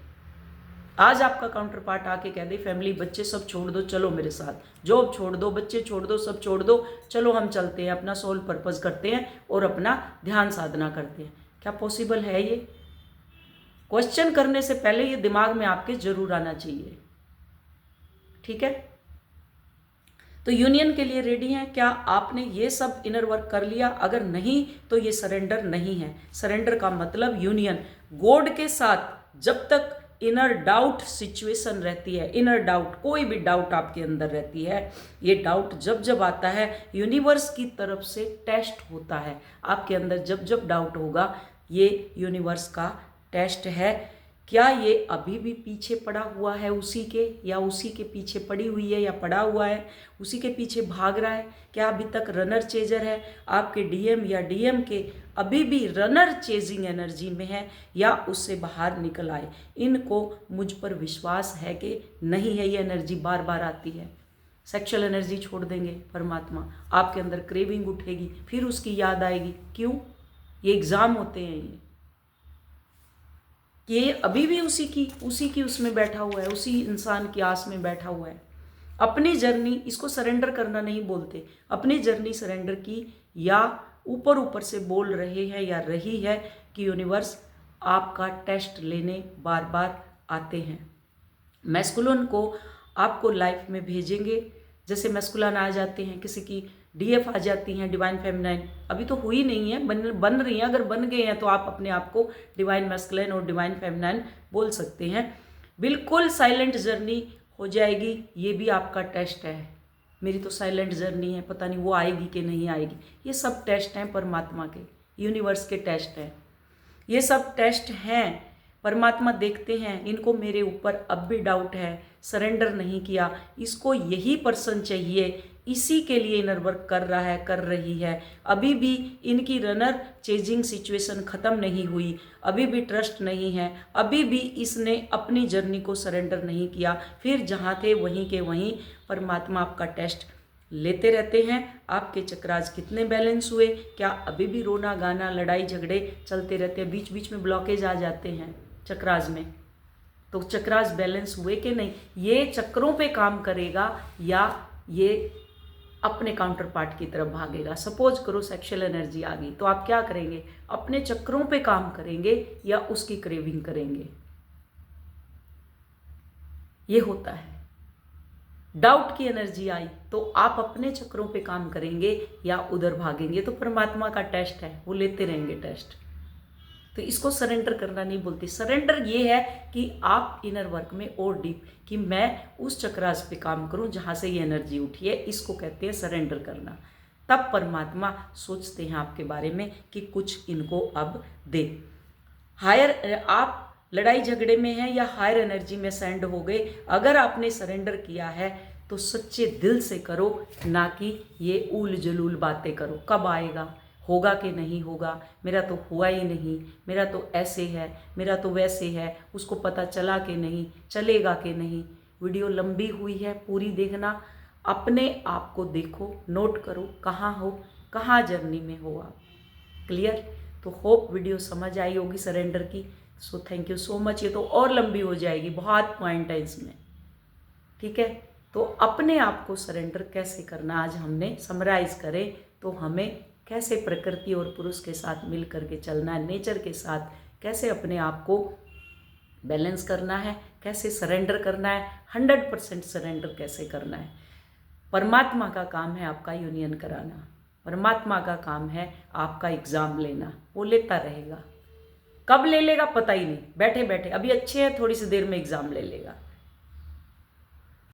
आज आपका काउंटर पार्ट आके कह दे फैमिली बच्चे सब छोड़ दो, चलो मेरे साथ, जॉब छोड़ दो, बच्चे छोड़ दो, सब छोड़ दो, चलो हम चलते हैं, अपना सोल पर्पस करते हैं और अपना ध्यान साधना करते हैं। क्या पॉसिबल है ये? क्वेश्चन करने से पहले ये दिमाग में आपके जरूर आना चाहिए। ठीक है, तो यूनियन के लिए रेडी हैं? क्या आपने ये सब इनर वर्क कर लिया? अगर नहीं तो ये सरेंडर नहीं है। सरेंडर का मतलब यूनियन गॉड के साथ। जब तक इनर डाउट सिचुएशन रहती है, इनर डाउट, कोई भी डाउट आपके अंदर रहती है, ये डाउट जब जब आता है यूनिवर्स की तरफ से टेस्ट होता है। आपके अंदर जब जब डाउट होगा ये यूनिवर्स का टेस्ट है। क्या ये अभी भी पीछे पड़ा हुआ है उसी के, या उसी के पीछे पड़ी हुई है, या पड़ा हुआ है उसी के पीछे भाग रहा है? क्या अभी तक रनर चेजर है आपके डीएम, या डीएम के अभी भी रनर चेजिंग एनर्जी में है, या उससे बाहर निकल आए? इनको मुझ पर विश्वास है कि नहीं है? ये एनर्जी बार बार आती है। सेक्सुअल एनर्जी छोड़ देंगे परमात्मा, आपके अंदर क्रेविंग उठेगी, फिर उसकी याद आएगी। क्यों? ये एग्जाम होते हैं ये अभी भी उसी की उसमें बैठा हुआ है, उसी इंसान की आस में बैठा हुआ है। अपनी जर्नी, इसको सरेंडर करना नहीं बोलते, अपनी जर्नी सरेंडर की, या ऊपर ऊपर से बोल रहे हैं या रही है कि यूनिवर्स आपका टेस्ट लेने बार बार आते हैं। मैस्कुलिन को आपको लाइफ में भेजेंगे, जैसे मैस्कुलिन आ जाते हैं, किसी की डीएफ आ जाती हैं, डिवाइन फेमिनाइन अभी तो हुई नहीं है, बन रही हैं। अगर बन गए हैं तो आप अपने आप को डिवाइन मैस्कुलिन और डिवाइन फेमिनाइन बोल सकते हैं। बिल्कुल साइलेंट जर्नी हो जाएगी, ये भी आपका टेस्ट है। मेरी तो साइलेंट जर्नी है, पता नहीं वो आएगी कि नहीं आएगी। ये सब टेस्ट हैं परमात्मा के, यूनिवर्स के टेस्ट हैं। ये सब टेस्ट हैं, परमात्मा देखते हैं इनको मेरे ऊपर अब भी डाउट है, सरेंडर नहीं किया, इसको यही पर्सन चाहिए, इसी के लिए इनर वर्क कर रहा है, कर रही है। अभी भी इनकी रनर चेजिंग सिचुएशन ख़त्म नहीं हुई, अभी भी ट्रस्ट नहीं है, अभी भी इसने अपनी जर्नी को सरेंडर नहीं किया। फिर जहाँ थे वहीं के वहीं परमात्मा आपका टेस्ट लेते रहते हैं। आपके चक्रास कितने बैलेंस हुए, क्या अभी भी रोना गाना लड़ाई झगड़े चलते रहते हैं, बीच बीच में ब्लॉकेज आ जाते हैं चक्रास में, तो चक्रास बैलेंस हुए कि नहीं, ये चक्रों पे काम करेगा या ये अपने काउंटर पार्ट की तरफ भागेगा। सपोज करो सेक्सुअल एनर्जी आ गई, तो आप क्या करेंगे, अपने चक्रों पे काम करेंगे या उसकी क्रेविंग करेंगे, ये होता है। डाउट की एनर्जी आई तो आप अपने चक्रों पे काम करेंगे या उधर भागेंगे। तो परमात्मा का टेस्ट है, वो लेते रहेंगे टेस्ट। तो इसको सरेंडर करना नहीं बोलती। सरेंडर ये है कि आप इनर वर्क में और डीप, कि मैं उस चक्रास पे काम करूं जहां से ये एनर्जी उठी है, इसको कहते हैं सरेंडर करना। तब परमात्मा सोचते हैं आपके बारे में कि कुछ इनको अब दे। हायर, आप लड़ाई झगड़े में हैं या हायर एनर्जी में सेंड हो गए, अगर आपने सरेंडर किया है तो सच्चे दिल से करो, ना कि ये ऊल जलूल बातें करो। कब आएगा, होगा कि नहीं होगा, मेरा तो हुआ ही नहीं, मेरा तो ऐसे है, मेरा तो वैसे है, उसको पता चला कि नहीं, चलेगा कि नहीं। वीडियो लंबी हुई है, पूरी देखना, अपने आप को देखो, नोट करो कहाँ हो, कहाँ जर्नी में हो आप। क्लियर? तो होप वीडियो समझ आई होगी सरेंडर की। So thank you so much. ये तो और लंबी हो जाएगी, बहुत पॉइंट है इसमें, ठीक है। तो अपने आप को सरेंडर कैसे करना आज हमने समराइज करें, तो हमें कैसे प्रकृति और पुरुष के साथ मिल करके चलना है, नेचर के साथ कैसे अपने आप को बैलेंस करना है, कैसे सरेंडर करना है, 100% सरेंडर कैसे करना है। परमात्मा का काम है आपका यूनियन कराना, परमात्मा का काम है आपका एग्ज़ाम लेना, वो लेता रहेगा। कब ले लेगा पता ही नहीं, बैठे बैठे अभी अच्छे हैं, थोड़ी सी देर में एग्ज़ाम ले लेगा।